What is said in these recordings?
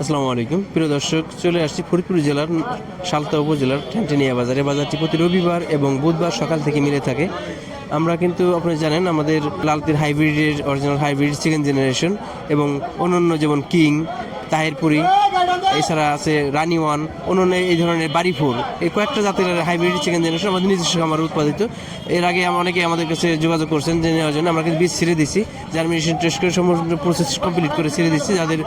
আসসালামু আলাইকুম প্রিয় দর্শক, চলে আসছি ফরিদপুর জেলার সালতা উপজেলার ঠ্যানটেনিয়া বাজারে। বাজারটি প্রতি রবিবার এবং বুধবার সকাল থেকে মিলে থাকে। আমরা কিন্তু আপনারা জানেন আমাদের লালতির হাইব্রিডের অরিজিনাল হাইব্রিড সেকেন্ড জেনারেশন এবং অন্যান্য যেমন কিং, তাহিরপুরি, এছাড়া আছে রানি ওয়ান, অন্যান্য এই ধরনের বাড়িফোর, এই কয়েকটা জাতের হাইব্রিড সেকেন্ড জেনারেশন আমাদের নিজস্ব খামারে উৎপাদিত। এর আগে অনেকে আমাদের কাছে যোগাযোগ করছেন যে নেওয়ার জন্য। আমরা কিন্তু বীজ ছেড়ে দিচ্ছি, জার্মিনেশন টেস্ট করে সমস্ত প্রসেস কমপ্লিট করে ছেড়ে দিচ্ছি। যাদের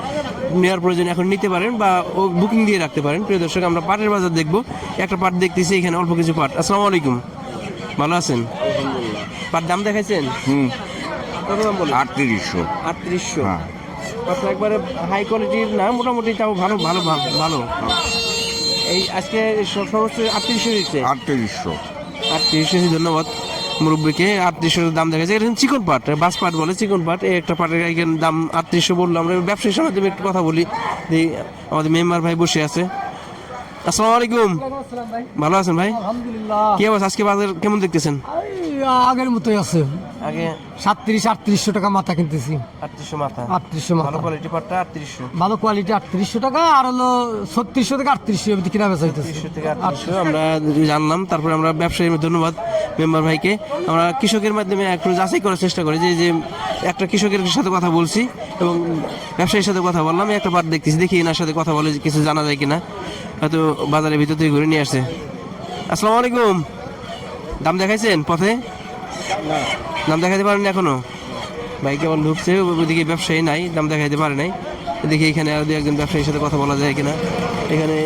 নেওয়ার প্রয়োজন এখন নিতে পারেন বা ও বুকিং দিয়ে রাখতে পারেন। প্রিয় দর্শক, আমরা পাটের বাজার দেখবো। একটা পাট দেখতেছি এখানে, অল্প কিছু পাট। আসসালামু আলাইকুম, ভালো আছেন? পাট দাম দেখাইছেন? কত দাম বলে? 3800। 3800। হ্যাঁ। পাটটা একবারে হাই কোয়ালিটির না, মোটামুটি তাও ভালো ভালো ভালো। এই আজকে সমস্ত 3800 দিচ্ছে। 3800, ধন্যবাদ মুরব্বীকে। 3800 দাম দেখা যায়। এটা চিকন পাট, বাস পাট বলে, চিকন পাট। এই একটা পাটের এখানে দাম 3800 বললো। আমরা ব্যবসায়ীর সাথে একটু কথা বলি। এই আমাদের মেম্বার ভাই বসে আছে। আসসালামু আলাইকুম, ভালো আছেন ভাই? আলহামদুলিল্লাহ। কি অবস্থা? আজকে বাজার কেমন দেখতেছেন? আগের মতোই আছে। আগে 37-3800 টাকা মাথা কিনতেছি। 3800 মাথা। 3800 মাথা। ভালো কোয়ালিটি পাটটা 3800। ভালো কোয়ালিটি 3800 টাকা, আর হলো 3600 থেকে 3800 অবধি কিনা বেচা হইতেছে। 3800 থেকে 3800 আমরা জানলাম। তারপরে আমরা ব্যবসায়ী, ধন্যবাদ মেম্বার ভাইকে। আমরা কৃষকের মাধ্যমে একটু যাচাই করার চেষ্টা করি যে যে একটা কৃষকের সাথে কথা বলছি এবং ব্যবসায়ীর সাথে কথা বললাম। একটা পাট দেখতেছি, দেখি এনার সাথে কথা বলে কিছু জানা যায় কিনা। হয়তো বাজারের ভিতর থেকে ঘুরে নিয়ে আসছে। আসসালামু আলাইকুম, দাম দেখাইছেন পথে? দাম দেখাইতে পারেন এখনো? ভাই কেবল ঢুকছে, ওইদিকে ব্যবসায়ী নাই, দাম দেখাইতে পারে নাই। দেখি এখানে আর দু একজন ব্যবসায়ীর সাথে কথা বলা যায় কিনা। এখানে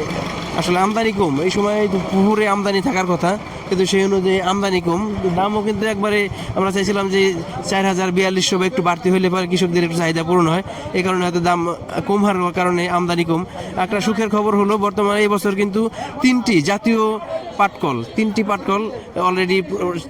আসলে আমদানি কম, এই সময় পুকুরে আমদানি থাকার কথা, কিন্তু সেই অনুযায়ী আমদানি কম। দামও কিন্তু একবারে আমরা চাইছিলাম যে 4000-4200 বা একটু বাড়তি হলে পরে কৃষকদের একটু চাহিদা পূরণ হয়। এই কারণে হয়তো দাম কম হওয়ার কারণে আমদানি কম। একটা সুখের খবর হলো, বর্তমানে এই বছর কিন্তু 3টি জাতীয় তিনটি পাটকল অলরেডি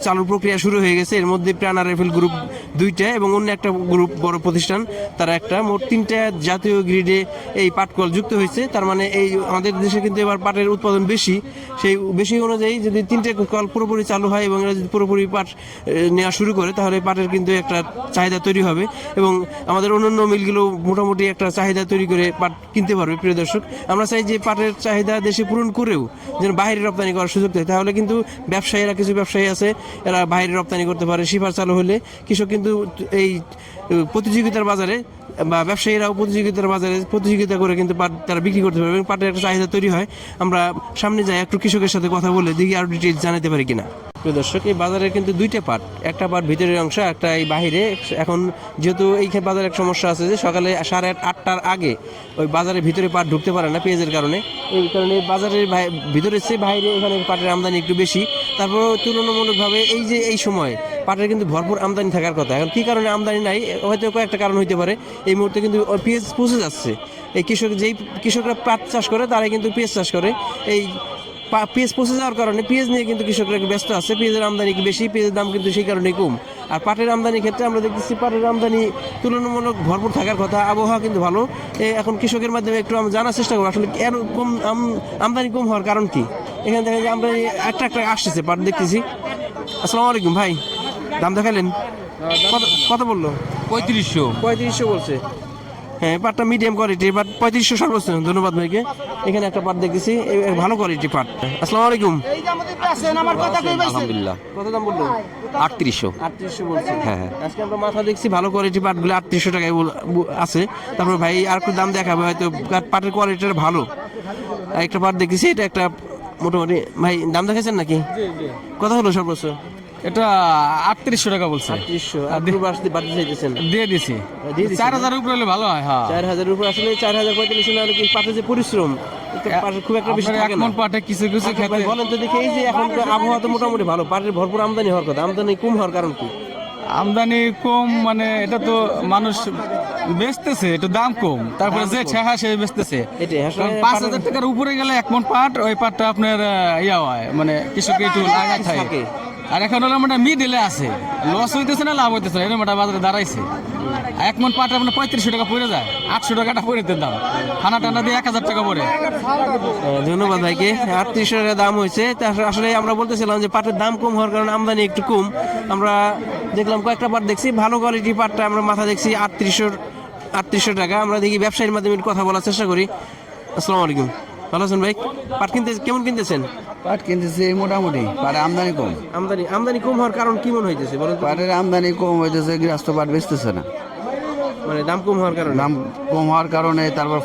চালুর প্রক্রিয়া শুরু হয়ে গেছে। এর মধ্যে প্রাণা রাইফেল গ্রুপ 2টা এবং অন্য একটা গ্রুপ বড় প্রতিষ্ঠান তারা একটা, মোট 3টা জাতীয় গ্রিডে এই পাটকল যুক্ত হয়েছে। তার মানে এই আমাদের দেশে কিন্তু এবার পাটের উৎপাদন বেশি। সেই বেশি অনুযায়ী যদি 3টে কল পুরোপুরি চালু হয় এবং এরা যদি পুরোপুরি পাট নেওয়া শুরু করে, তাহলে পাটের কিন্তু একটা চাহিদা তৈরি হবে এবং আমাদের অন্যান্য মিলগুলো মোটামুটি একটা চাহিদা তৈরি করে পাট কিনতে পারবে। প্রিয় দর্শক, আমরা চাই যে পাটের চাহিদা দেশে পূরণ করেও যেন বাইরে রপ্তানি করার সুযোগ দেয়। তাহলে কিন্তু ব্যবসায়ীরা, কিছু ব্যবসায়ী আছে এরা বাইরে রপ্তানি করতে পারে। শিফার চালু হলে কৃষক কিন্তু এই প্রতিযোগিতার বাজারে বা ব্যবসায়ীরাও প্রতিযোগিতার বাজারে প্রতিযোগিতা করে কিন্তু পাট তারা বিক্রি করতে পারবে এবং পাটের একটা চাহিদা তৈরি হয়। আমরা সামনে যাই, একটু কৃষকের সাথে কথা বলে দেখি আরো ডিটেইলস জানাতে পারি কিনা। প্রিয় দর্শক, এই বাজারে কিন্তু 2টা পাট, একটা পাট ভিতরের অংশ, একটা এই বাহিরে। এখন যেহেতু এই বাজারে এক সমস্যা আছে যে সকালে 8:30টার আগে ওই বাজারের ভিতরে পাট ঢুকতে পারে না পেঁয়াজের কারণে। এই কারণে বাজারের ভিতরের চেয়ে বাইরে এখানে পাটের আমদানি একটু বেশি। তারপর তুলনামূলকভাবে এই যে এই সময় পাটের কিন্তু ভরপুর আমদানি থাকার কথা। এখন কী কারণে আমদানি নাই, হয়তো কয়েকটা কারণ হইতে পারে। এই মুহূর্তে কিন্তু পেঁয়াজ পচে যাচ্ছে। এই কৃষকরা পাট চাষ করে তারাই কিন্তু পেঁয়াজ চাষ করে। এই পেঁয়াজ পচে যাওয়ার কারণে পেঁয়াজ নিয়ে কিন্তু কৃষকরা ব্যস্ত আছে। পেঁয়াজের আমদানি বেশি, পেঁয়াজের দাম কিন্তু সেই কারণে কম। আর পাটের আমদানির ক্ষেত্রে আমরা দেখতেছি পাটের আমদানি তুলনামূলক ভরপুর থাকার কথা। আবহাওয়া কিন্তু ভালো। এখন কৃষকের মাধ্যমে একটু আমরা জানার চেষ্টা করবো আসলে এর কম আমদানি কম হওয়ার কারণ কি। এখানে দেখা যায় আমদানি একটা আসতেছে পাট দেখতেছি। আসসালামু আলাইকুম ভাই, দাম দেখালেন? কত বললো? 3500 বলছে। হ্যাঁ, পাটটা মিডিয়াম কোয়ালিটি, বাট 3500 সর্বোচ্চ। ধন্যবাদ ভাইকে। এখানে একটা পাট দেখতেছি, ভালো কোয়ালিটি পাট। আসসালামু আলাইকুম। আলহামদুলিল্লাহ। কত দাম বললো? 3800 বলছে। হ্যাঁ। আজকে আমরা মাথা দেখছি ভালো কোয়ালিটি পাটগুলো 3800 টাকায় আছে। তারপর ভাই আর একটু দাম দেখাবে, হয়তো পাটের কোয়ালিটিটা ভালো। একটা পাট দেখতেছি, এটা একটা মোটামুটি। ভাই দাম দেখাচ্ছেন নাকি? কত হলো সর্বোচ্চ? এটা 3800 টাকা বলছে। 3800 বাড়তে চাইতেছেন? দিয়ে দিছি। 4000 উপরে হলে ভালো হয়। হ্যাঁ, 4000 উপর। আসলে 4045 হলে কি পাটের যে পরিশ্রম খুব একটা বেশি থাকে না। এখন পাটে কিছু কিছু ক্ষেত্রে বলেন তো দেখি, এই যে এখন আবহাওয়া তো মোটামুটি ভালো, পাটের ভরপুর আমদানি হওয়ার কথা, আমদানি কম হওয়ার কারণ কি? আমদানি কম মানে এটা তো মানুষ বেচতেছে, একটু দাম কম, তারপরে যে ছেহা সে বেচতেছে। এটাই আসলে 5000 টাকার উপরে গেলে 1 মণ পাট, ওই পাটটা আপনার ইয়া হয়, মানে কৃষক একটু লাগাই থাকে। আর এখন হলো মানে মিডলে আছে, লস হইতেছে না লাভ হইতেছে, এরকম একটা বাজারে দাঁড়াইছে। 1 মণ পাট আপনার 3500 টাকা পড়ে যায়, 800 টাকাটা পড়ে দাম, খানা টানা দিয়ে 1000 টাকা পড়ে। ধন্যবাদ ভাইকে। 3800 টাকা দাম হয়েছে। আসলে আমরা বলতেছিলাম যে পাটের দাম কম হওয়ার কারণে আমদানি একটু কম। আমরা দেখলাম কয়েকটা পাট দেখছি, ভালো কোয়ালিটি পাটটা আমরা মাথা দেখছি 3800 3800 টাকা। আমরা দেখি ব্যবসায়ীর মাধ্যমে একটু কথা বলার চেষ্টা করি। আসসালামু আলাইকুম, ভালো আছেন ভাই? পাট কেমন কিনতেছেন? পাট কিনতেছে মোটামুটি, পাটের আমদানি কম। আমদানি কম হওয়ার কারণ কি মনে হইতেছে বলেন তো? পাটের আমদানি কম হইতেছে, গৃহস্থ পাট বেচতেছে না, মানে দাম কম হওয়ার কারণে? দাম কম হওয়ার কারণে। তারপর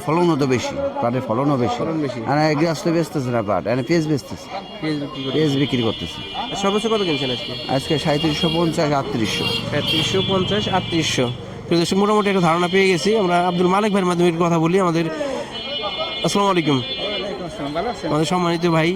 ফলনও তো বেশি, পাটের ফলনও বেশি। ফলন বেশি। আর গৃহস্থ বেচতেছে না পাট, এনে পেঁয়াজ বেচতেছে, পেঁয়াজ বিক্রি করে। পেঁয়াজ বিক্রি করতেছে। সর্বোচ্চ কত কিনছেন আজকে? আজকে 3750, 3800। 3750, 3800। মোটামুটি একটা ধারণা পেয়ে গেছি। আমরা আব্দুল মালিক ভাইয়ের মাধ্যমে একটু কথা বলি। আমাদের আসসালামু আলাইকুম, আমাদের সম্মানিত ভাই,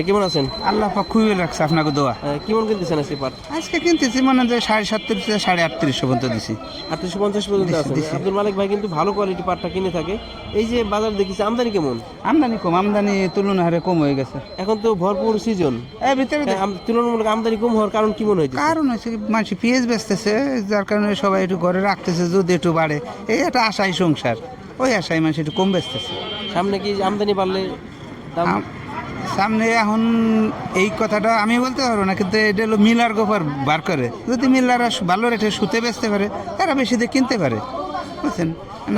কেমন আছেন? আল্লাহ পাক খুবই রাখছে আপনাকে দোয়া। কেমন কিনতেছেন আজকে পাট? আজকে কিনতেছি মনে হয় 3750 থেকে 3850 পর্যন্ত দিছি। 3850 পর্যন্ত আছে। আব্দুল মালিক ভাই কিন্তু ভালো কোয়ালিটি পাটটা কিনে থাকে। এই যে বাজার দেখেছি, আমদানি কেমন? আমদানি কম, আমদানি তুলনা হারে কম হয়ে গেছে। এখন তো ভরপুর সিজন, এর ভিতরে তুলনামূলক আমদানি কম হওয়ার কারণ কি মনে হইতেছে? কারণ হচ্ছে মানুষ পেঁয়াজ বেচতেছে, যার কারণে সবাই একটু ঘরে রাখতেছে, যদি একটু বাড়ে এই একটা আশাই সংসার, ওই আশায় মানুষ একটু কম বেচতেছে। সামনে কি আমদানি বাড়লে দাম? সামনে এখন এই কথাটা আমি বলতে পারবো না, কিন্তু এটা হলো মিলার গোফার বার করে। যদি মিলাররা ভালো রেটে সুতে বেচতে পারে, তারা বেশি দিয়ে কিনতে পারে, বুঝছেন?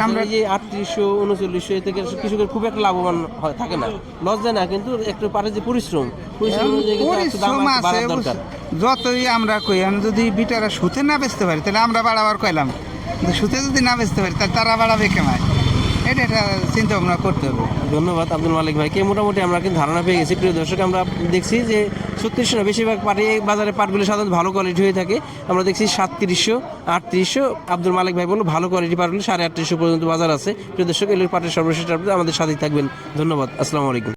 আমরা এই যে 3800, 3900 থেকে কৃষকের খুব একটা লাভবান থাকে না, লস যায় না, কিন্তু একটু পারে যে পরিশ্রম অনুযায়ী কিন্তু একটু দাম পরিশ্রম আছে, বাড়ার দরকার। যতই আমরা কই, আমি যদি বিটারা সুতে না বেচতে পারি, তাহলে আমরা বাড়াবার কইলাম, কিন্তু সুতে যদি না বেচতে পারি, তাহলে তারা বাড়াবে কেমায়? এটা চিন্তা ভাবনা করতে হবে। ধন্যবাদ আব্দুল মালিক ভাইকে। মোটামুটি আমরা কিন্তু ধারণা পেয়ে গেছি। প্রিয় দর্শক, আমরা দেখছি যে 3600 না, বেশিরভাগ পাটে বাজারে পাটগুলো সাধারণত ভালো কোয়ালিটি হয়ে থাকে। আমরা দেখছি 3700, 3800। আব্দুল মালিক ভাই বললো ভালো কোয়ালিটি পাটগুলো 3850 পর্যন্ত বাজার আছে। প্রিয় দর্শক, এগুলোর পাটের সর্বশেষ আপডেট, আমাদের সাথেই থাকবেন। ধন্যবাদ, আসসালামু আলাইকুম।